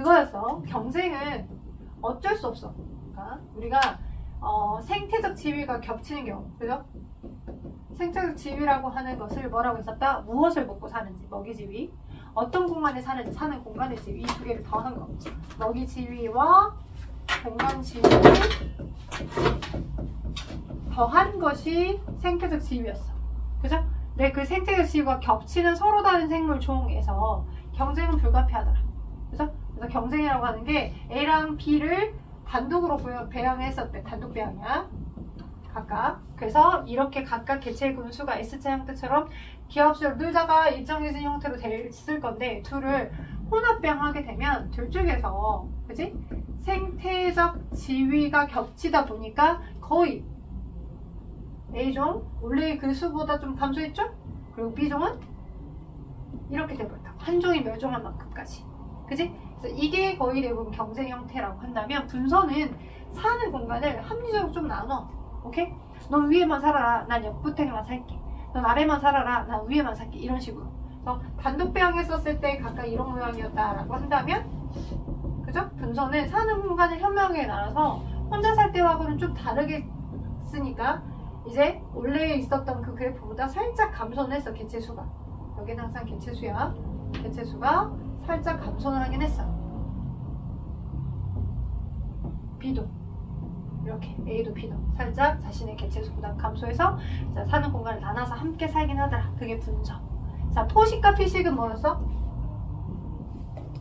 그거였어. 경쟁은 어쩔 수 없어. 그러니까 우리가 생태적 지위가 겹치는 경우, 그죠? 생태적 지위라고 하는 것을 뭐라고 했었다? 무엇을 먹고 사는지, 먹이 지위. 어떤 공간에 사는지, 사는 공간의 지위, 이 두 개를 더한 거. 먹이 지위와 공간 지위를 더한 것이 생태적 지위였어. 그죠? 네, 그 생태적 지위가 겹치는 서로 다른 생물 종에서 경쟁은 불가피하더라. 그죠? 그래서 경쟁이라고 하는 게 A랑 B를 단독으로 배양했었대. 단독 배양이야. 각각. 그래서 이렇게 각각 개체의 군수가 S자 형태처럼 기하합수를 늘다가 일정해진 형태로 됐을 건데, 둘을 혼합배양하게 되면 둘 중에서, 그지? 생태적 지위가 겹치다 보니까 거의 A종 원래 그 수보다 좀 감소했죠? 그리고 B종은 이렇게 돼버렸다고. 한 종이 멸종한 만큼까지. 그지? 그래서 이게 거의 대부분 경쟁 형태라고 한다면, 분선은 사는 공간을 합리적으로 좀 나눠. 오케이? 넌 위에만 살아라. 난 옆부택만 살게. 넌 아래만 살아라. 난 위에만 살게. 이런 식으로. 그래서 단독 배양했었을 때 각각 이런 모양이었다라고 한다면, 그죠? 분선은 사는 공간을 현명하게 나눠서 혼자 살 때하고는 좀 다르게 쓰니까 이제 원래 있었던 그 그래프보다 살짝 감소는 했어. 개체수가. 여기는 항상 개체수야. 개체수가 살짝 감소는 하긴 했어. B도 이렇게 A도 B도 살짝 자신의 개체수보다 감소해서, 자, 사는 공간을 나눠서 함께 살긴 하더라. 그게 분선. 자, 포식과 피식은 뭐였어?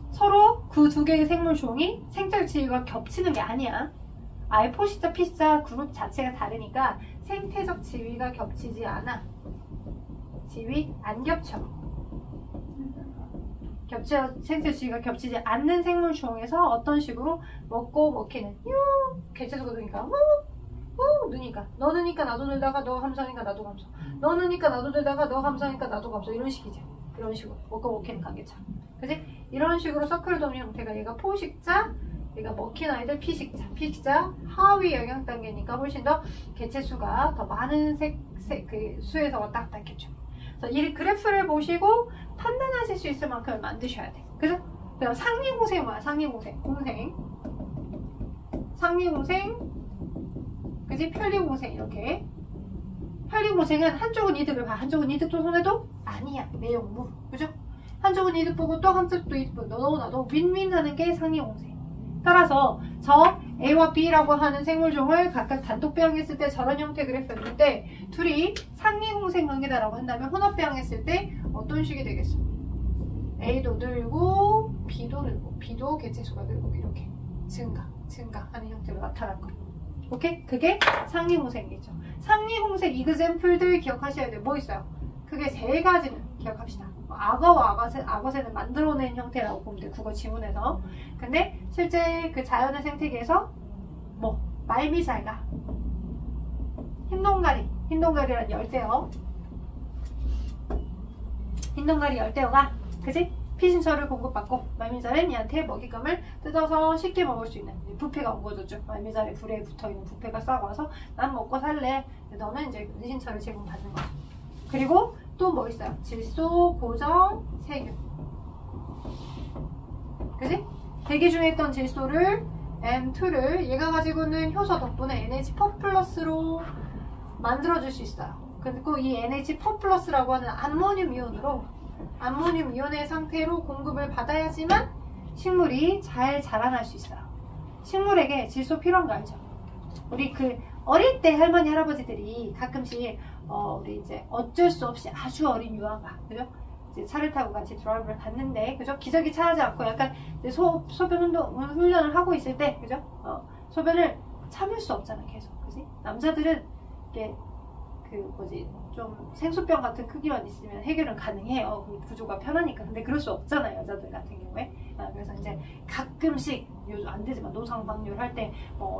서로 그 두 개의 생물 종이 생태적 지위가 겹치는 게 아니야. 아예 포식자 피식자 그룹 자체가 다르니까 생태적 지위가 겹치지 않아. 지위 안 겹쳐. 생태적 지위가 겹치지 않는 생물 중에서 어떤 식으로 먹고 먹히는 개체수가 느니까 느니까 너 느니까 나도 늘다가 너 감소하니까 나도 감소, 너 느니까 나도 늘다가 너 감소하니까 나도 감소, 이런 식이지. 이런 식으로 먹고 먹히는 관계처럼. 그치? 이런 식으로 서클 도는 형태가, 얘가 포식자, 얘가 먹힌 아이들 피식자. 피식자 하위 영향 단계니까 훨씬 더 개체수가 더 많은 그 수에서 왔다 갔다 했겠죠. 그래서 이 그래프를 보시고 판단하실 수 있을 만큼을 만드셔야 돼. 그죠? 그다음 상리공생은 뭐야? 상리공생. 상리공생. 그지? 편리공생. 이렇게. 편리공생은 한쪽은 이득을 봐. 한쪽은 이득도 손해도 아니야. 내용무. 그죠? 한쪽은 이득 보고 또 한쪽도 이득 보고 너도 나도 윈윈 하는 게 상리공생. 따라서 저 A와 B라고 하는 생물종을 각각 단독 배양했을 때 저런 형태 그래프였는데, 둘이 상리공생 관계다라고 한다면 혼합 배양했을 때 어떤 식이 되겠어? A도 늘고 B도 늘고 B도 개체수가 늘고 이렇게 증가하는 형태로 나타날 거예요. 오케이? 그게 상리공생이겠죠. 상리공생 이그젬플들 기억하셔야 돼요. 뭐 있어요? 그게 세 가지는 기억합시다. 악어와 악어새는 만들어낸 형태라고 보면 돼요. 국어 지문에서. 근데 실제 그 자연의 생태계에서 뭐 말미잘가, 흰동가리란 열대어, 흰동가리 열대어가, 그지? 피신처를 공급받고 말미잘은 얘한테 먹잇감을 뜯어서 쉽게 먹을 수 있는 부패가 온 거죠. 말미잘에 불에 붙어있는 부패가 싹 와서 난 먹고 살래. 너는 이제 피신처를 제공받는 거죠. 그리고 또 뭐 있어요? 질소, 고정, 세균. 그지? 대기 중에 있던 질소를 M2를 얘가 가지고 있는 효소 덕분에 NH4+로 만들어줄 수 있어요. 그리고 이 NH4+라고 하는 암모늄 이온으로, 암모늄 이온의 상태로 공급을 받아야지만 식물이 잘 자라날 수 있어요. 식물에게 질소 필요한 거 알죠? 우리 그 어릴 때 할머니 할아버지들이 가끔씩 우리 이제 어쩔 수 없이 아주 어린 유아가, 그죠? 이제 차를 타고 같이 드라이브를 갔는데, 그죠? 기저귀 차지 않고 약간 이제 소변 훈련을 하고 있을 때, 그죠? 소변을 참을 수 없잖아, 계속. 그지? 남자들은 이게 좀 생수병 같은 크기만 있으면 해결은 가능해요. 구조가 편하니까. 근데 그럴 수 없잖아요, 여자들 같은 경우에. 그래서 이제 가끔씩, 요즘 안 되지만 노상방뇨를 할 때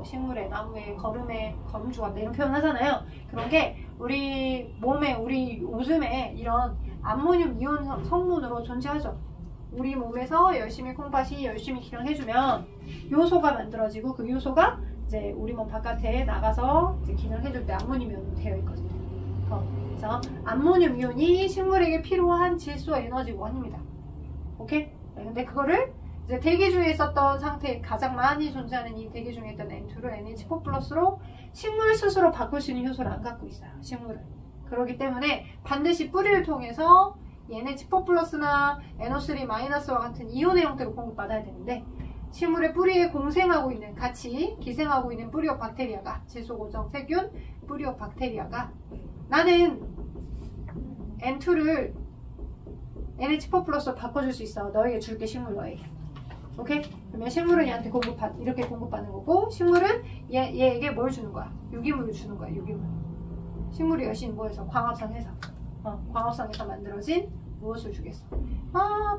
식물에, 나무에, 걸음에, 걸음주간다 이런 표현 하잖아요. 그런 게 우리 몸에, 우리 오줌에 이런 암모늄 이온 성분으로 존재하죠. 우리 몸에서 열심히 콩팥이 열심히 기능해주면 요소가 만들어지고, 그 요소가 이제 우리 몸 바깥에 나가서 이제 기능해줄 때 암모늄 이온으로 되어 있거든요. 그래서 암모늄 이온이 식물에게 필요한 질소 에너지원입니다. 오케이? 근데 그거를 이제 이제 대기 중에 있었던 상태에 가장 많이 존재하는 이 대기 중에 있던 N2를 NH4+로 식물 스스로 바꿀 수 있는 효소를 안 갖고 있어요. 식물은. 그렇기 때문에 반드시 뿌리를 통해서 NH4+나 NO3- 같은 이온의 형태로 공급받아야 되는데 식물의 뿌리에 공생하고 있는, 같이 기생하고 있는 뿌리옥 박테리아가, 질소고정 세균 뿌리옥 박테리아가 나는 N2를 NH4+로 바꿔줄 수 있어. 너에게 줄게, 식물 너에게. 오케이? 그러면 식물은 얘한테 이렇게 공급받는 거고, 식물은 얘에게 뭘 주는 거야? 유기물을 주는 거야, 유기물. 식물이 열심히 뭐해서? 광합성해서. 광합성에서 만들어진 무엇을 주겠어?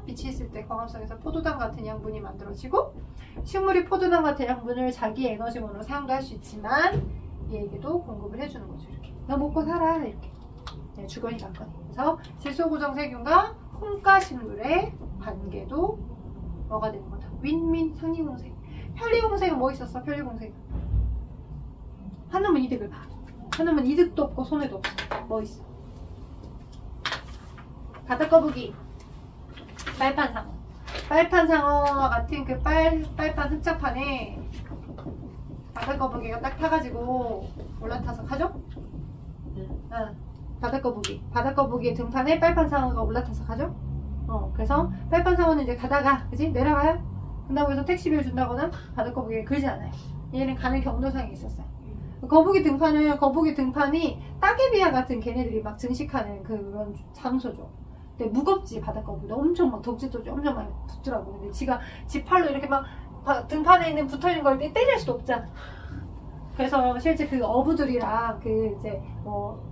빛이 있을 때 광합성에서 포도당 같은 양분이 만들어지고, 식물이 포도당 같은 양분을 자기 에너지원으로 사용도 할 수 있지만 얘에게도 공급을 해주는 거죠. 이렇게. 너 먹고 살아. 이렇게. 네, 주거니 받거니. 그래서 질소고정 세균과 콩가식물의 관계도 뭐가 되는 거다? 윈윈 상리공생. 편리공생은 뭐 있었어? 편리공생. 한 놈은 이득을 봐. 한 놈은 이득도 없고 손해도 없어. 뭐 있어? 바닥거북이, 빨판상어. 빨판상어와 같은 그 빨판 흑자판에 바닥거북이가 딱 타가지고 올라타서 가죠? 바닥거북이의 등판에 빨판상어가 올라타서 가죠? 그래서 빨판상어는 이제 가다가, 그지? 내려가요? 그런다고 해서 택시비를 준다거나 바닥거북이에 그러지 않아요. 얘는 가는 경로상에 있었어요. 거북이 등판이 따개비와 같은 걔네들이 막 증식하는 그런 장소죠. 근데 무겁지, 바닥거북이도. 엄청 막 덕지도 엄청 많이 붙더라고. 근데 지 팔로 이렇게 막 등판에 있는 붙어있는 걸 때릴 수도 없잖아. 그래서 실제 그 어부들이랑 그 이제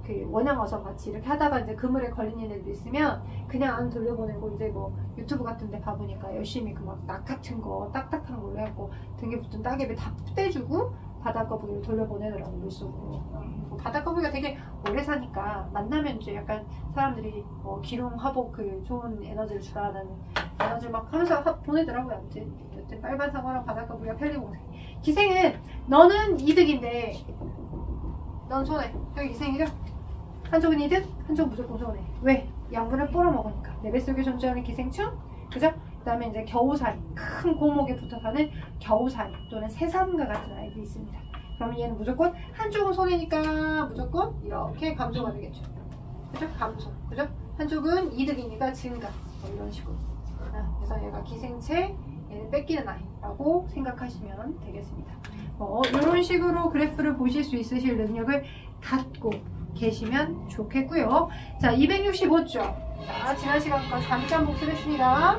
그 원양어선 같이 이렇게 하다가 이제 그물에 걸린 애들도 있으면 그냥 안 돌려보내고, 이제 뭐 유튜브 같은 데 봐보니까 열심히 그 막 낙 같은 거 딱딱한 걸로 해갖고 등에 붙은 따개비 다 떼주고 바닥거북이를 돌려보내더라고, 물속으로. 바닥거북이가 되게 오래 사니까 만나면 이제 약간 사람들이 기룡, 화복, 그 좋은 에너지를 주라는 에너지를 막 하면서 보내더라고요. 아무튼 빨판상어랑 바닥거북이가 편리공생. 기생은 너는 이득인데 넌 손해. 여기 기생이죠? 한쪽은 이득, 한쪽은 무조건 손해. 왜? 양분을 빨아먹으니까. 내 뱃속에 존재하는 기생충, 그죠? 그 다음에 이제 겨우살이, 큰 고목에 붙어 사는 겨우살이 또는 새삼과 같은 아이들이 있습니다. 그러면 얘는 무조건 한쪽은 손해니까 무조건 이렇게 감소가 되겠죠. 그죠? 감소. 그죠? 한쪽은 이득이니까 증가. 이런 식으로. 그래서 얘가 기생체, 얘는 뺏기는 아이라고 생각하시면 되겠습니다. 이런 식으로 그래프를 보실 수 있으실 능력을 갖고 계시면 좋겠고요. 자, 265쪽. 자, 지난 시간과 잠깐 복습했습니다.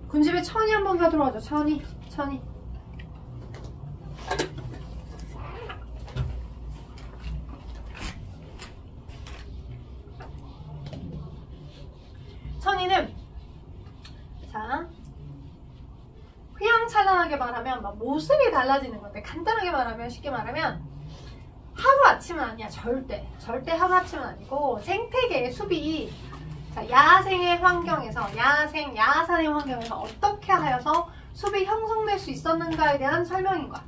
군집에 천이 한번 가도록 하죠. 천이. 천이는, 자, 휘황찬란하게 말하면 막 모습이 달라지는 건데, 간단하게 말하면, 쉽게 말하면 하루아침은 아니야. 절대 하루아침은 아니고 생태계의 숲이, 자, 야생의 환경에서, 야산의 환경에서 어떻게 하여서 숲이 형성될 수 있었는가에 대한 설명인 거야.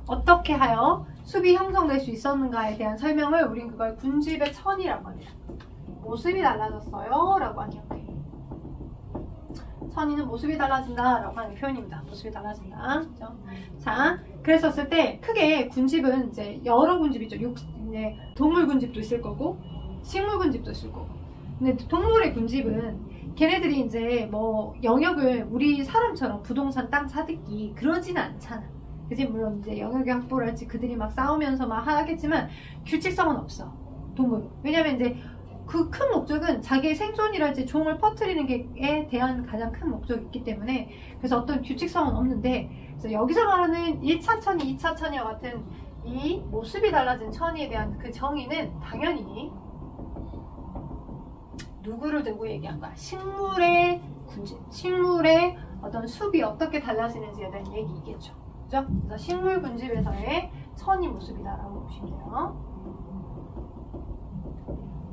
어떻게 하여 숲이 형성될 수 있었는가에 대한 설명을, 우린 그걸 군집의 천이라고 합니다. 모습이 달라졌어요 라고 하는 형태. 천이는 모습이 달라진다 라고 하는 표현입니다. 모습이 달라진다. 그렇죠? 자, 그랬었을 때 크게 군집은 이제 여러 군집이죠. 이제 동물 군집도 있을 거고 식물 군집도 있을 거고. 근데 동물의 군집은 걔네들이 이제 뭐 영역을 우리 사람처럼 부동산 땅 사듣기 그러지는 않잖아. 그지? 물론 이제 영역의 확보를 할지 그들이 막 싸우면서 막 하겠지만 규칙성은 없어. 동물은. 왜냐면 이제 그 큰 목적은 자기의 생존이랄지 종을 퍼뜨리는 게에 대한 가장 큰 목적이 있기 때문에, 그래서 어떤 규칙성은 없는데, 그래서 여기서 말하는 1차 천이, 2차 천이와 같은 이 모습이 달라진 천이에 대한 그 정의는 당연히 누구를 두고 얘기한 거야? 식물의 군집, 식물의 어떤 숲이 어떻게 달라지는지에 대한 얘기이겠죠. 그죠? 그래서 식물 군집에서의 천이 모습이다라고 보시면 돼요.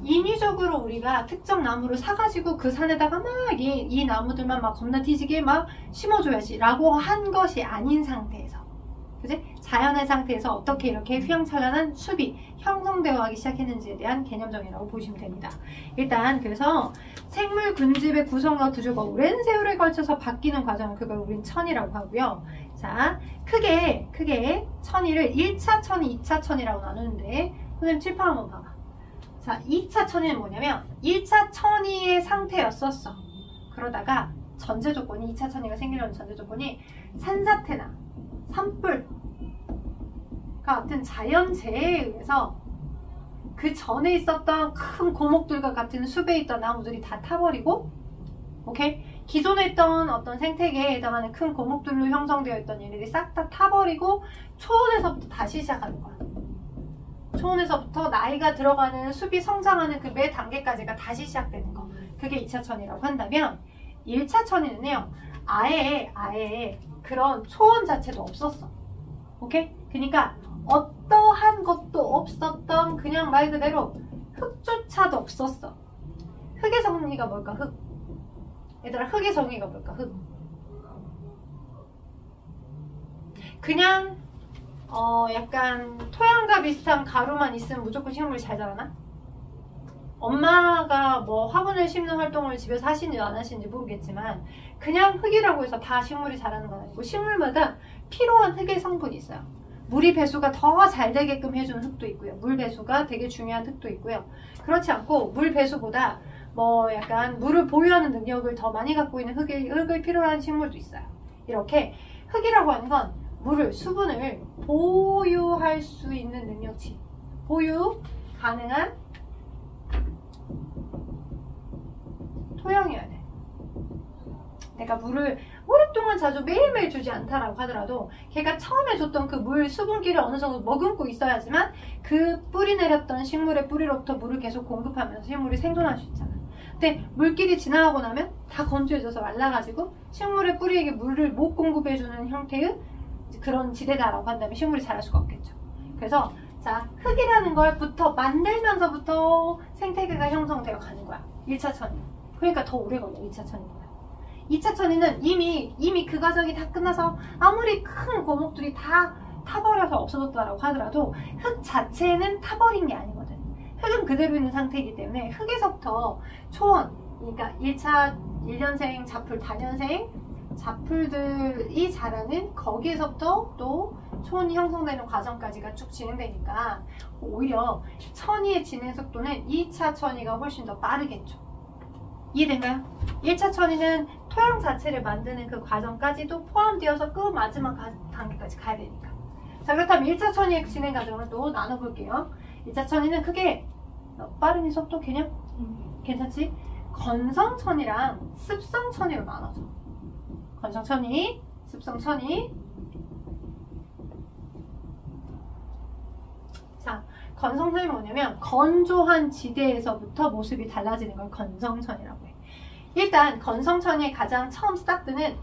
인위적으로 우리가 특정 나무를 사가지고 그 산에다가 막 이 나무들만 막 겁나 뒤지게 막 심어줘야지 라고 한 것이 아닌 상태에서, 그지? 자연의 상태에서 어떻게 이렇게 휘황찬란한 숲이 형성되어 가기 시작했는지에 대한 개념정의라고 보시면 됩니다. 일단 그래서 생물 군집의 구성과 구조가 오랜 세월에 걸쳐서 바뀌는 과정을 그걸 우린 천이라고 하고요. 자, 크게 천이를 1차 천이, 2차 천이라고 나누는데 선생님 칠판 한번 봐봐. 자, 2차 천이는 뭐냐면 1차 천이의 상태였었어. 그러다가 전제 조건이 2차 천이가 생기려는 전제 조건이 산사태나 산불 같은 자연재해에 의해서 그 전에 있었던 큰 고목들과 같은 숲에 있던 나무들이 다 타버리고, 오케이? 기존에 있던 어떤 생태계에 해당하는 큰 고목들로 형성되어 있던 얘네들이 싹 다 타버리고 초원에서부터 다시 시작하는 거야. 초원에서부터 나이가 들어가는 숲이 성장하는 그 매 단계까지가 다시 시작되는 거. 그게 2차 천이라고 한다면 1차 천이는요, 아예 그런 초원 자체도 없었어. 오케이? 그러니까 어떠한 것도 없었던 그냥 말 그대로 흙조차도 없었어. 흙의 정의가 뭘까? 흙. 얘들아, 흙의 정의가 뭘까? 흙. 그냥 약간 토양과 비슷한 가루만 있으면 무조건 식물이 잘 자라나? 엄마가 뭐 화분을 심는 활동을 집에서 하시는지 안 하시는지 모르겠지만 그냥 흙이라고 해서 다 식물이 자라는 건 아니고 식물마다 필요한 흙의 성분이 있어요. 물이 배수가 더 잘 되게끔 해주는 흙도 있고요. 물 배수가 되게 중요한 흙도 있고요. 그렇지 않고 물 배수보다 뭐 약간 물을 보유하는 능력을 더 많이 갖고 있는 흙을 필요로 하는 식물도 있어요. 이렇게 흙이라고 하는 건 물을, 수분을 보유할 수 있는 능력치, 보유 가능한 토양이어야 돼. 내가 물을 오랫동안 자주 매일매일 주지 않다라고 하더라도 걔가 처음에 줬던 그 물 수분기를 어느 정도 머금고 있어야지만 그 뿌리 내렸던 식물의 뿌리로부터 물을 계속 공급하면서 식물이 생존할 수 있잖아. 근데 물길이 지나가고 나면 다 건조해져서 말라가지고 식물의 뿌리에게 물을 못 공급해주는 형태의 그런 지대다라고 한다면 식물이 자랄 수가 없겠죠. 그래서 자, 흙이라는 걸부터 만들면서부터 생태계가 형성되어 가는 거야. 1차 천이. 그러니까 더 오래 걸려. 2차 천이보다. 2차 천이는 이미 그 과정이 다 끝나서 아무리 큰 고목들이 다 타버려서 없어졌다라고 하더라도 흙 자체는 타버린 게 아니거든. 흙은 그대로 있는 상태이기 때문에 흙에서부터 초원, 그러니까 1차 1년생 잡풀, 다년생 잡풀들이 자라는 거기에서부터 또 초원이 형성되는 과정까지가 쭉 진행되니까 오히려 천이의 진행 속도는 2차 천이가 훨씬 더 빠르겠죠. 이해된가요? 1차 천이는 토양 자체를 만드는 그 과정까지도 포함되어서 그 마지막 단계까지 가야 되니까. 자, 그렇다면 1차 천이의 진행 과정을 또 나눠볼게요. 1차 천이는 크게 빠른 이 속도 개념? 괜찮지? 건성천이랑 습성천이로 나눠져. 건성천이, 습성천이. 자, 건성천이 뭐냐면 건조한 지대에서부터 모습이 달라지는 걸 건성천이라고 해. 일단 건성천이 가장 처음 스타트는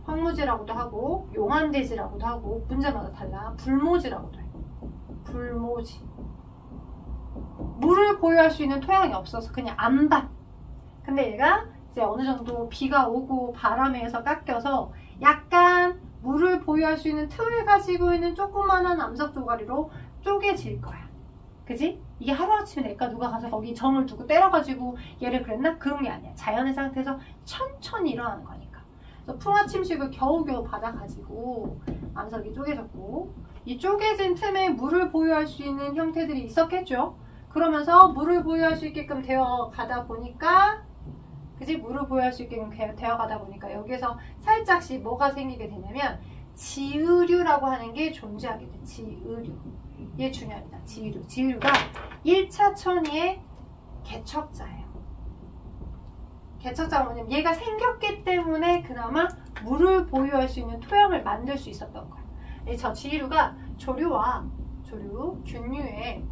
황무지라고도 하고 용암대지라고도 하고 문제마다 달라. 불모지라고도 해. 불모지. 물을 보유할 수 있는 토양이 없어서 그냥 암밭. 근데 얘가 이제 어느 정도 비가 오고 바람에 의해서 깎여서 약간 물을 보유할 수 있는 틈을 가지고 있는 조그만한 암석 조가리로 쪼개질 거야. 그지? 이게 하루아침에 내가 누가 가서 거기 정을 두고 때려가지고 얘를 그랬나? 그런 게 아니야. 자연의 상태에서 천천히 일어나는 거니까. 그래서 풍화침식을 겨우겨우 받아가지고 암석이 쪼개졌고 이 쪼개진 틈에 물을 보유할 수 있는 형태들이 있었겠죠. 그러면서 물을 보유할 수 있게끔 되어 가다 보니까 그지? 물을 보유할 수 있게끔 되어 가다 보니까 여기에서 살짝씩 뭐가 생기게 되냐면 지으류라고 하는 게 존재하게 돼. 지으류. 이게 중요합니다. 지으류. 지으류가 1차 천이의 개척자예요. 개척자가 뭐냐면 얘가 생겼기 때문에 그나마 물을 보유할 수 있는 토양을 만들 수 있었던 거예요. 저 지으류가 조류, 균류의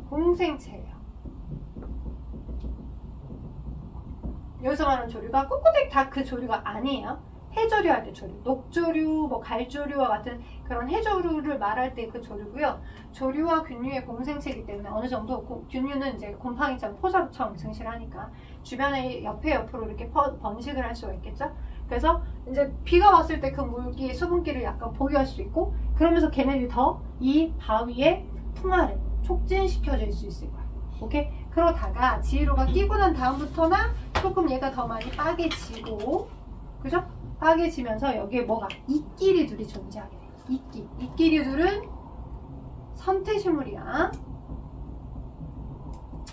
공생체예요. 여기서 말하는 조류가 꼬꼬댁 다 그 조류가 아니에요. 해조류 할 때 조류, 녹조류, 뭐 갈조류와 같은 그런 해조류를 말할 때 그 조류고요. 조류와 균류의 공생체이기 때문에 어느 정도 균류는 이제 곰팡이처럼 포자처럼 증식을 하니까 주변에 옆으로 이렇게 번식을 할 수가 있겠죠. 그래서 이제 비가 왔을 때 그 물기, 수분기를 약간 보유할 수 있고, 그러면서 걔네들이 더 이 바위의 풍화를 촉진시켜줄 수 있을 거야. 오케이? 그러다가 지루가 끼고 난 다음부터나 조금 얘가 더 많이 빠개지고, 그죠? 빠개지면서 여기에 뭐가? 이끼리들이 존재하게 돼. 이끼리들은 선태식물이야.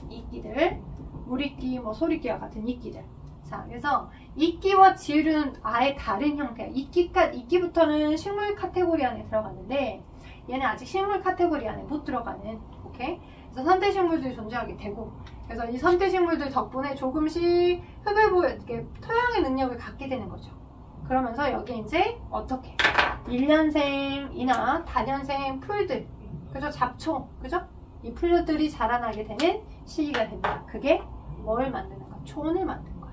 이끼들, 물이끼, 뭐 소리끼와 같은 이끼들. 자, 그래서 이끼와 지류는 아예 다른 형태야. 이끼부터는 식물 카테고리 안에 들어가는데 얘는 아직 식물 카테고리 안에 못 들어가는. 오케이? 그래서 선태식물들이 존재하게 되고, 그래서 이 선태식물들 덕분에 조금씩 흙을 이렇게 토양의 능력을 갖게 되는 거죠. 그러면서 여기 이제 어떻게 1년생이나 다년생 풀들, 그죠? 잡초, 그죠? 이 풀들이 자라나게 되는 시기가 됩니다. 그게 뭘 만드는 거야? 초원을 만드는 거야.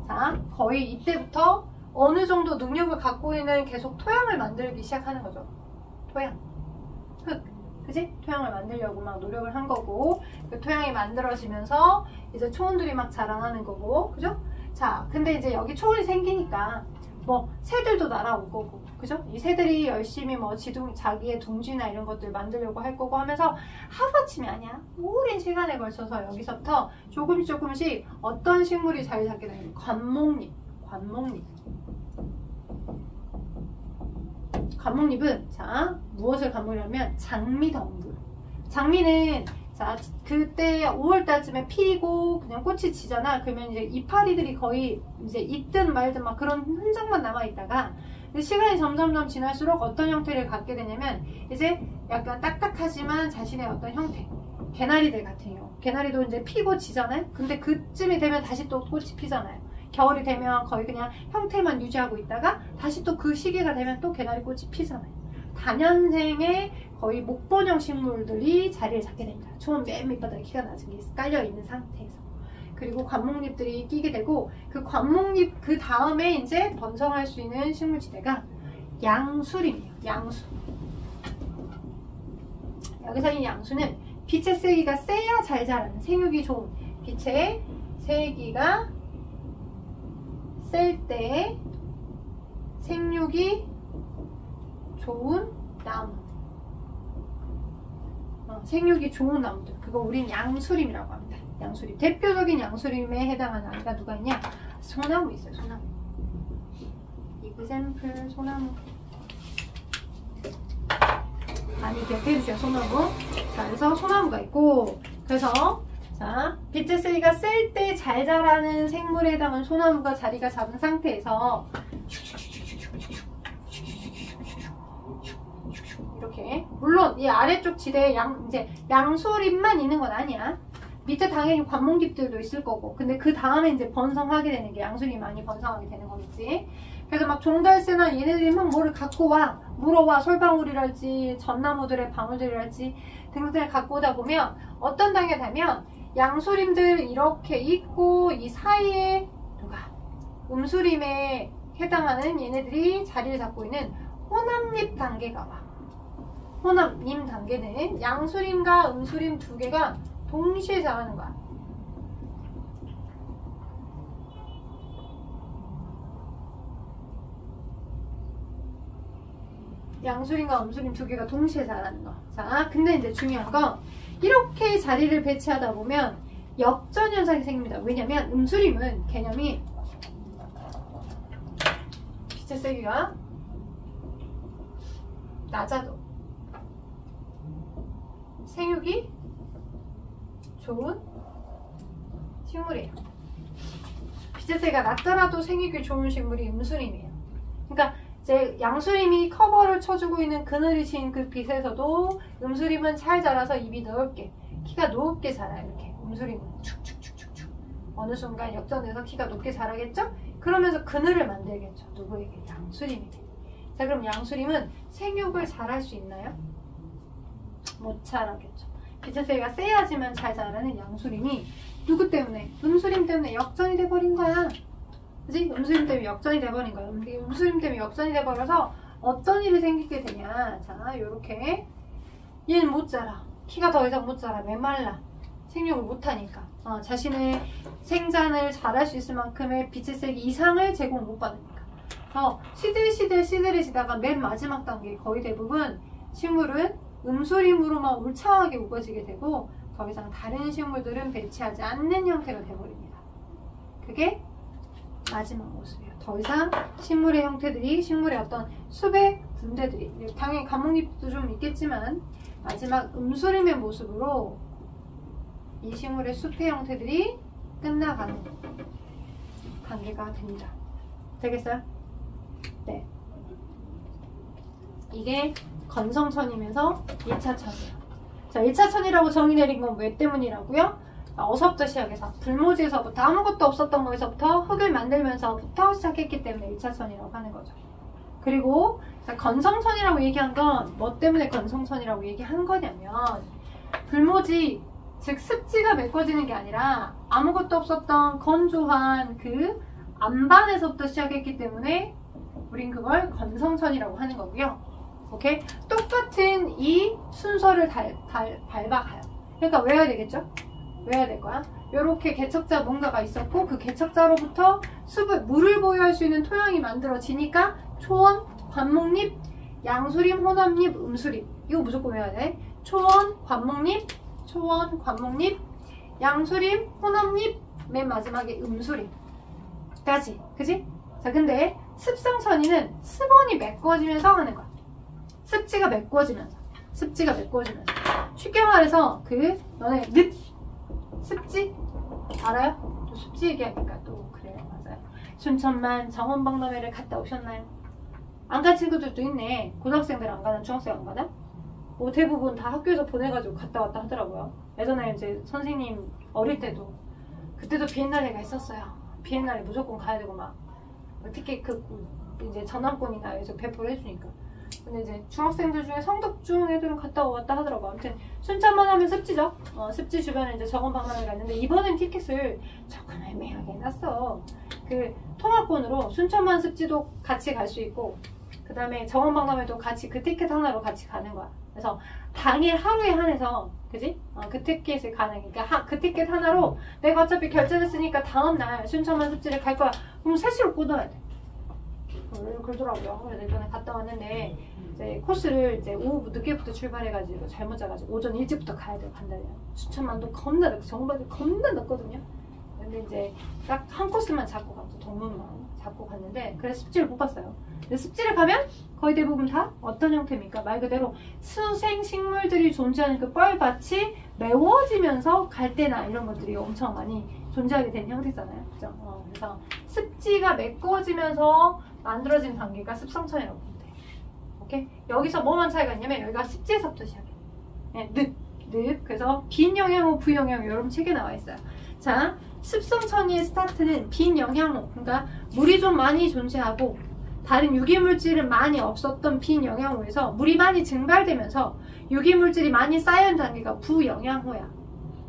자, 거의 이때부터 어느 정도 능력을 갖고 있는 계속 토양을 만들기 시작하는 거죠. 토양, 흙, 그지? 토양을 만들려고 막 노력을 한 거고, 그 토양이 만들어지면서 이제 초원들이 막 자라나는 거고, 그죠? 자, 근데 이제 여기 초원이 생기니까 뭐 새들도 날아올 거고, 그죠? 이 새들이 열심히 뭐 자기의 둥지나 이런 것들 만들려고 할 거고 하면서 하루아침이 아니야. 오랜 시간에 걸쳐서 여기서부터 조금씩 어떤 식물이 자리 잡게 되냐면 관목잎. 관목잎은 자, 무엇을 관목이라면 장미덩굴. 장미는 자, 그때 5월달쯤에 피고 그냥 꽃이 지잖아. 그러면 이제 이파리들이 거의 이제 있든 말든 막 그런 흔적만 남아있다가 시간이 점점 지날수록 어떤 형태를 갖게 되냐면 이제 약간 딱딱하지만 자신의 어떤 형태. 개나리들 같은 경우. 개나리도 이제 피고 지잖아요. 근데 그쯤이 되면 다시 또 꽃이 피잖아요. 겨울이 되면 거의 그냥 형태만 유지하고 있다가 다시 또 그 시기가 되면 또 개나리 꽃이 피잖아요. 다년생의 거의 목본형 식물들이 자리를 잡게 됩니다. 초원 맨 밑바닥에 키가 낮은 게 깔려있는 상태에서. 그리고 관목잎들이 끼게 되고, 그 관목잎 그 다음에 이제 번성할 수 있는 식물지대가 양술입니다. 양수. 여기서 이 양수는 빛의 세기가 세야 잘 자라는, 생육이 좋은, 빛의 세기가 셀 때 생육이 좋은 나무. 생육이 좋은 나무들. 그거 우린 양수림이라고 합니다. 양수림. 대표적인 양수림에 해당하는 아이가 누가 있냐? 소나무 있어요. 소나무. 이그샘플 소나무. 많이 기억해 주세요. 소나무. 자, 그래서 소나무가 있고, 그래서 자, 빛의 세기가 셀 때 잘 자라는 생물에 해당하는 소나무가 자리가 잡은 상태에서 이렇게, 물론 이 아래쪽 지대에 이제 양수립만 있는 건 아니야. 밑에 당연히 관목잎들도 있을 거고, 근데 그 다음에 이제 번성하게 되는 게 양수립이 많이 번성하게 되는 거겠지. 그래서 막 종달새나 얘네들이 막 뭐를 갖고 와, 물어와. 솔방울이랄지 전나무들의 방울들이랄지 등등을 갖고 오다 보면 어떤 단계가 되면 양수림들 이렇게 있고, 이 사이에 누가 음수림에 해당하는 얘네들이 자리를 잡고 있는 호남잎 단계가 와. 호남잎 단계는 양수림과 음수림 두 개가 동시에 자라는 거야. 양수림과 음수림 두 개가 동시에 자라는 거. 자, 근데 이제 중요한 건 이렇게 자리를 배치하다 보면 역전 현상이 생깁니다. 왜냐면 음수림은 개념이 빛의 세기가 낮아도 생육이 좋은 식물이에요. 빛의 세기가 낮더라도 생육이 좋은 식물이 음수림이에요. 그러니까 이제 양수림이 커버를 쳐주고 있는 그늘이 진 그 빛에서도 음수림은 잘 자라서 잎이 넓게, 키가 높게 자라요. 이렇게 음수림은 축축축축축 어느 순간 역전돼서 키가 높게 자라겠죠? 그러면서 그늘을 만들겠죠. 누구에게? 양수림에게. 자, 그럼 양수림은 생육을 잘할 수 있나요? 못 자라겠죠. 빛의 세기가 세야지만 잘 자라는 양수림이 누구 때문에? 음수림 때문에 역전이 돼버린 거야. 그치? 음수림 때문에 역전이 돼버린 거야. 음수림 때문에 역전이 돼버려서 어떤 일이 생기게 되냐. 자, 요렇게 얘는 못 자라. 키가 더 이상 못 자라. 메말라. 생육을 못하니까. 자신의 생산을 잘할 수 있을 만큼의 빛의 세기 이상을 제공 못 받으니까. 시들시들시들해지다가 맨 마지막 단계 거의 대부분 식물은 음수림으로만 울창하게 우거지게 되고 더 이상 다른 식물들은 배치하지 않는 형태가 되어버립니다. 그게 마지막 모습이에요. 더 이상 식물의 형태들이, 식물의 어떤 숲의 군대들이, 당연히 감목잎도 좀 있겠지만 마지막 음수림의 모습으로 이 식물의 숲의 형태들이 끝나가는 단계가 됩니다. 되겠어요? 네. 이게 건성천이면서 1차천이에요. 자, 1차천이라고 정의 내린 건 왜 때문이라고요? 어서부터 시작해서 불모지에서부터 아무것도 없었던 거에서부터 흙을 만들면서부터 시작했기 때문에 1차천이라고 하는 거죠. 그리고 건성천이라고 얘기한 건 뭐 때문에 건성천이라고 얘기한 거냐면 불모지, 즉 습지가 메꿔지는 게 아니라 아무것도 없었던 건조한 그 안반에서부터 시작했기 때문에 우린 그걸 건성천이라고 하는 거고요. 오케이? 똑같은 이 순서를 밟아가요. 그러니까 외워야 되겠죠? 외워야 될 거야. 요렇게 개척자 뭔가가 있었고 그 개척자로부터 물을 보유할 수 있는 토양이 만들어지니까 초원, 관목잎, 양수림, 혼합잎, 음수림. 이거 무조건 외워야 돼. 초원, 관목잎, 양수림, 혼합잎, 맨 마지막에 음수림까지. 그지? 자, 근데 습성천이는 습원이 메꿔지면서 하는 거야. 습지가 메꿔지면서. 쉽게 말해서 너네 습지? 알아요? 또 습지 얘기하니까 또 그래요. 맞아요. 순천만 정원박람회를 갔다 오셨나요? 안 간 친구들도 있네. 고등학생들 안 가나? 중학생 안 가나? 뭐 대부분 다 학교에서 보내가지고 갔다 왔다 하더라고요. 예전에 이제 선생님 어릴 때도 그때도 비엔날레가 있었어요. 비엔날레 무조건 가야 되고 막 티켓 이제 전환권이나 여기서 배포를 해주니까. 근데 이제 중학생들 중에 성덕중 애들은 갔다 왔다 하더라고. 아무튼 순천만 하면 습지죠. 습지 주변에 이제 정원박람회가 있는데 이번엔 티켓을 조금 애매하게 해놨어. 그 통합권으로 순천만 습지도 같이 갈 수 있고 그 다음에 정원박람회도 같이 그 티켓 하나로 같이 가는 거야. 그래서 당일 하루에 한해서 그지? 그 티켓을 가능하니까 그 티켓 하나로 내가 어차피 결제했으니까 다음날 순천만 습지를 갈 거야. 그럼 3시로 끊어야 돼. 그러더라고요. 그래서 이번에 갔다 왔는데 이제 코스를 이제 오후 늦게부터 출발해가지고 잘못 짜가지고 오전 일찍부터 가야 돼요. 간다면 순천만도 겁나 늦고 정박이 겁나 늦거든요. 근데 이제 딱 한 코스만 잡고 갔죠. 동문만 잡고 갔는데 그래서 습지를 못 봤어요. 근데 습지를 가면 거의 대부분 다 어떤 형태입니까? 말 그대로 수생식물들이 존재하는 그 뻘밭이 메워지면서 갈대나 이런 것들이 엄청 많이 존재하게 된 형태잖아요. 그죠? 그래서 습지가 메꿔지면서 만들어진 단계가 습성천이라고 보면 돼요. 오케이? 여기서 뭐만 차이가 있냐면 여기가 습지에서부터 시작해요. 네, 늪. 그래서 빈 영향호, 부영향호 이런 책에 나와 있어요. 자, 습성천이의 스타트는 빈 영향호, 그러니까 물이 좀 많이 존재하고 다른 유기물질은 많이 없었던 빈 영향호에서 물이 많이 증발되면서 유기물질이 많이 쌓여있는 단계가 부영향호야.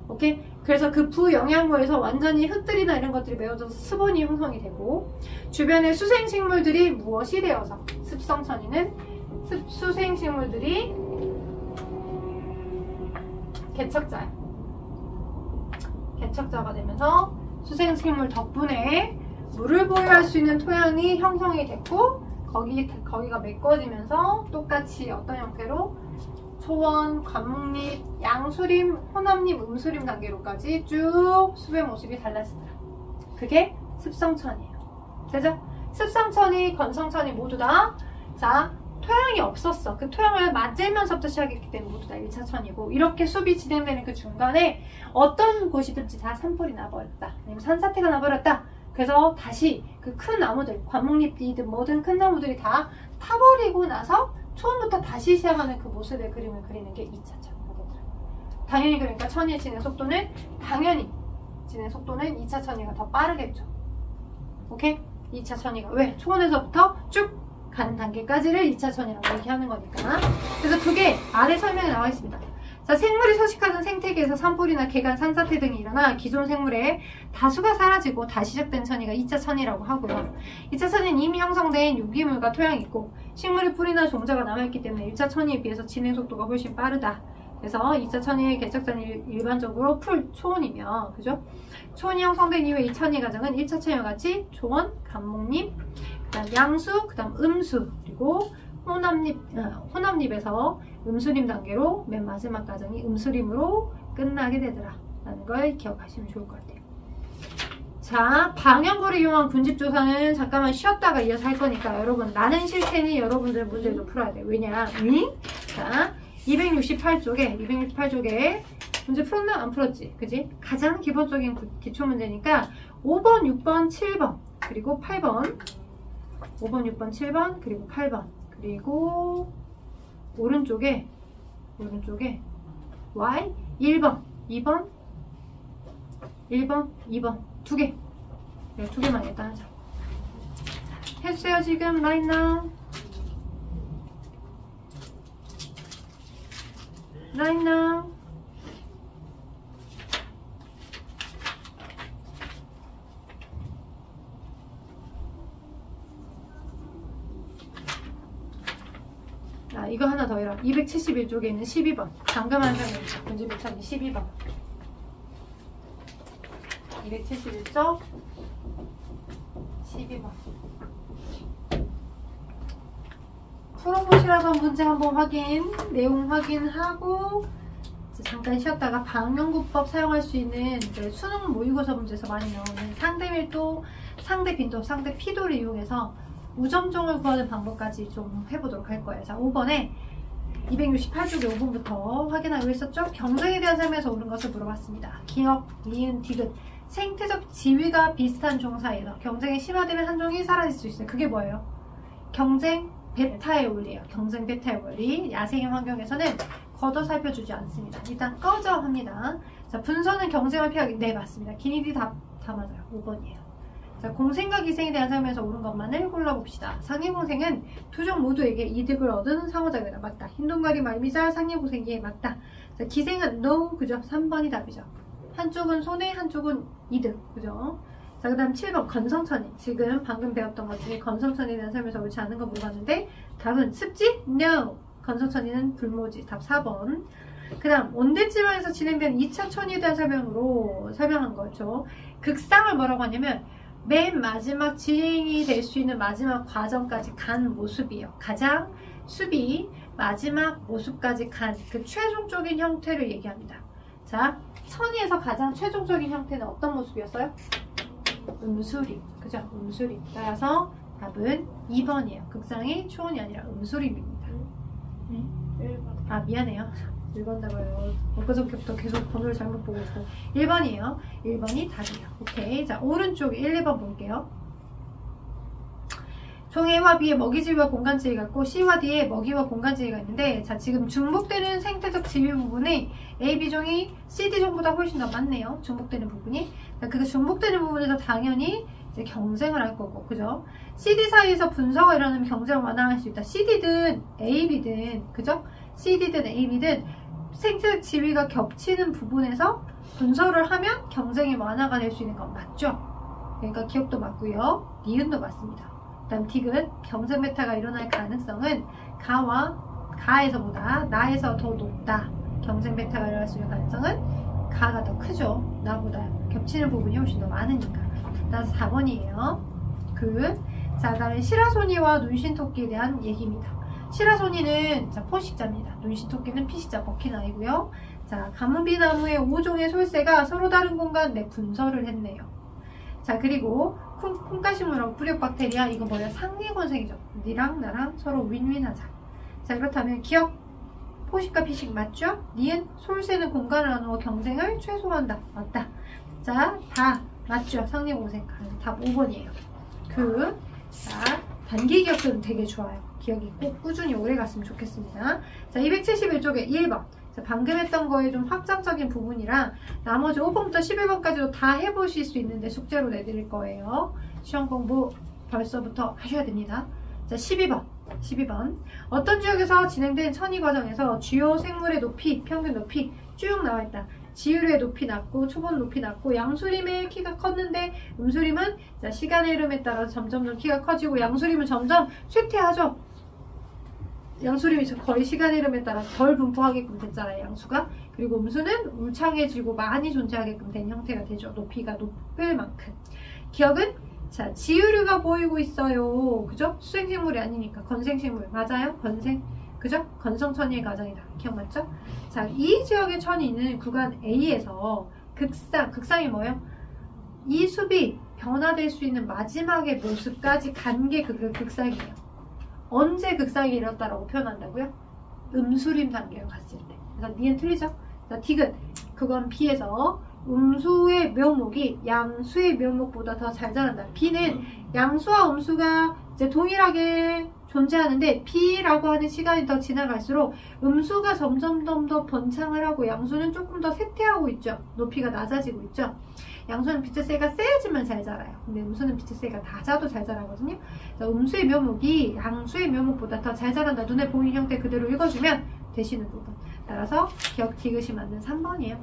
오케이? 그래서 그 부영향호에서 완전히 흙들이나 이런 것들이 메워져서 습원이 형성이 되고 주변의 수생식물들이 무엇이 되어서 습성천이는 수생식물들이 개척자가 되면서 수생식물 덕분에 물을 보유할 수 있는 토양이 형성이 됐고 거기가 메꿔지면서 똑같이 어떤 형태로 초원, 관목잎, 양수림, 혼합잎, 음수림 단계로까지 쭉 숲의 모습이 달라지더라. 그게 습성천이에요. 되죠? 습성천이, 건성천이 모두 다 자, 토양이 없었어. 그 토양을 만들면서부터 시작했기 때문에 모두 다 1차천이고 이렇게 숲이 진행되는 그 중간에 어떤 곳이든지 다 산불이 나버렸다. 아니면 산사태가 나버렸다. 그래서 다시 그 큰 나무들, 관목잎이든 뭐든 큰 나무들이 다 타버리고 나서 처음부터 다시 시작하는 그 모습의 그림을 그리는 게 2차천이거든요. 당연히 그러니까 천이의 진행 속도는 2차 천이가 더 빠르겠죠. 오케이? 2차 천이가 왜? 초원에서부터 쭉 가는 단계까지를 2차 천이라고 얘기하는 거니까. 그래서 그게 아래 설명에 나와 있습니다. 자, 생물이 서식하던 생태계에서 산불이나 개간, 산사태 등이 일어나 기존 생물의 다수가 사라지고 다시 시작된 천이가 2차 천이라고 하고요. 2차 천은 이미 형성된 유기물과 토양이 있고 식물의 뿌리나 종자가 남아있기 때문에 1차 천이에 비해서 진행 속도가 훨씬 빠르다. 그래서 2차 천이의 개척자는 일반적으로 풀 초원이며, 그죠? 초원이 형성된 이후에 이 천이 과정은 1차 천이와 같이 초원, 간목립, 그다음 양수, 그다음 음수, 그리고 혼합립에서 음수림 단계로 맨 마지막 과정이 음수림으로 끝나게 되더라 라는 걸 기억하시면 좋을 것 같아요. 자, 방연구를 이용한 군집조사는 잠깐만 쉬었다가 이어서 할 거니까 여러분 나는 쉴 테니 여러분들 문제를 좀 풀어야 돼요. 왜냐? 자, 268쪽에 문제 풀었나? 안 풀었지? 그지? 가장 기본적인 기초문제니까 5번, 6번, 7번 그리고 8번 5번, 6번, 7번 그리고 8번 그리고 오른쪽에 Y 1번, 2번 1번, 2번 두 개. 네, 두 개만 일단 하자. 해주세요 지금 right now. right now. 자, 이거 하나 더 해라. 271쪽에 있는 12번. 방금 한 장면 군집의 천이 12번. 271쪽 12번. 풀어보시라던 문제 한번 내용 확인하고 잠깐 쉬었다가 방연구법 사용할 수 있는 수능 모의고사 문제에서 많이 나오는 상대밀도, 상대빈도, 상대피도를 이용해서 우점종을 구하는 방법까지 좀 해보도록 할 거예요. 자, 5번에 268쪽에 5번부터 확인하기로 했었죠? 경쟁에 대한 설명에서 옳은 것을 물어봤습니다. 기억, 니은, 디귿. 생태적 지위가 비슷한 종 사이에서 경쟁이 심화되면 한 종이 사라질 수 있어요. 그게 뭐예요? 경쟁 베타의 원리예요. 경쟁 베타의 원리. 야생의 환경에서는 걷어 살펴주지 않습니다. 일단 꺼져 합니다. 자, 분선은 경쟁을 피하기. 네, 맞습니다. 기니디 다 맞아요. 5번이에요. 자, 공생과 기생에 대한 설명에서 옳은 것만을 골라봅시다. 상해공생은 두 종 모두에게 이득을 얻은 상호작용이다. 맞다. 흰동가리 말미잘 상해공생기에 맞다. 자, 기생은 no. 그죠? 3번이 답이죠. 한쪽은 손해, 한쪽은 이득. 그죠? 자, 그 다음 7번 건성천이. 지금 방금 배웠던 것 중에 건성천에 대한 설명에서 옳지 않은 거 물어봤는데 답은 습지? No. 건성천이는 불모지. 답 4번. 그 다음 온대지방에서 진행된 2차 천이에 대한 설명으로 설명한 거죠. 극상을 뭐라고 하냐면 맨 마지막 진행이 될 수 있는 마지막 과정까지 간 모습이에요. 가장 수비 마지막 모습까지 간 그 최종적인 형태를 얘기합니다. 자, 천이에서 가장 최종적인 형태는 어떤 모습이었어요? 음수림. 그죠? 음수림. 따라서 답은 2번이에요. 극상이 초원이 아니라 음수림입니다. 아, 미안해요. 1번다고요. 엊그저께부터 계속 번호를 잘못 보고 있고. 1번이에요. 1번이 답이에요. 오케이. 자, 오른쪽 1, 2번 볼게요. 종 A와 B의 먹이지위와 공간지위가 있고 C와 D의 먹이와 공간지위가 있는데, 자, 지금 중복되는 생태적 지위 부분이 A, B종이 CD종보다 훨씬 더 많네요. 중복되는 부분이. 자, 그 중복되는 부분에서 당연히 이제 경쟁을 할 거고, 그죠? CD 사이에서 분서가 일어나면 경쟁을 완화할 수 있다. CD든 AB든, 그죠? CD든 AB든 생태적 지위가 겹치는 부분에서 분서를 하면 경쟁이 완화가 될 수 있는 건 맞죠? 그러니까 기억도 맞고요. 니은도 맞습니다. 그 다음 디귿, 경쟁 베타가 일어날 가능성은 가에서보다 나에서 더 높다. 경쟁 베타가 일어날 수 있는 가능성은 가가 더 크죠. 나보다 겹치는 부분이 훨씬 더 많으니까. 따라서 4번이에요. 자, 그 다음에 시라소니와 눈신토끼에 대한 얘기입니다. 시라소니는 포식자입니다. 눈신토끼는 피식자, 버키나이고요. 자, 가문비나무의 5종의 솔새가 서로 다른 공간 내 분서를 했네요. 자, 그리고 콩가시무라고 뿌리박테리아, 이거 뭐야? 상리곤생이죠. 니랑 나랑 서로 윈윈하자. 자, 그렇다면 기억, 포식과 피식 맞죠? 니은, 솔새는 공간을 나누어 경쟁을 최소화한다. 맞다. 자, 다 맞죠? 상리곤생. 답 5번이에요. 자, 단기 기억들은 되게 좋아요. 기억이 꼭 꾸준히 오래 갔으면 좋겠습니다. 자, 271쪽에 1번. 자, 방금 했던 거에 좀 확장적인 부분이라 나머지 5번부터 11번까지도 다 해보실 수 있는데 숙제로 내드릴 거예요. 시험 공부 벌써부터 하셔야 됩니다. 자, 12번. 어떤 지역에서 진행된 천이 과정에서 주요 생물의 높이, 평균 높이 쭉 나와있다. 지유류의 높이 낮고 초본 높이 낮고 양수림의 키가 컸는데 음수림은 자, 시간의 흐름에 따라서 점점 키가 커지고 양수림은 점점 쇠퇴하죠. 양수림이 거의 시간 흐름에 따라 덜 분포하게끔 됐잖아요. 양수가. 그리고 음수는 울창해지고 많이 존재하게끔 된 형태가 되죠. 높이가 높을 만큼. 기억은? 자, 지유류가 보이고 있어요. 그죠? 수생식물이 아니니까. 건생식물. 맞아요? 건생. 그죠? 건성천이의 가정이다. 기억났죠? 자, 이 지역의 천이는 구간 A에서 극상이 뭐예요? 이 숲이 변화될 수 있는 마지막의 모습까지 간 게 그 극상이에요. 언제 극상이 이뤘다라고 표현한다고요? 음수림 단계로 갔을 때. 그래서 니은 틀리죠? 자, 디귿. 그건 B에서 음수의 묘목이 양수의 묘목보다 더 잘 자란다. B는 양수와 음수가 이제 동일하게 존재하는데 B라고 하는 시간이 더 지나갈수록 음수가 점점 더 번창을 하고 양수는 조금 더 쇠퇴하고 있죠. 높이가 낮아지고 있죠. 양수는 빛의 세가 세지만 잘 자라요. 근데 음수는 빛의 세가 낮아도 잘 자라거든요. 그래서 음수의 묘목이 양수의 묘목보다 더 잘 자란다. 눈에 보이는 형태 그대로 읽어주면 되시는 부분. 따라서 기억 디귿이 맞는 3번이에요.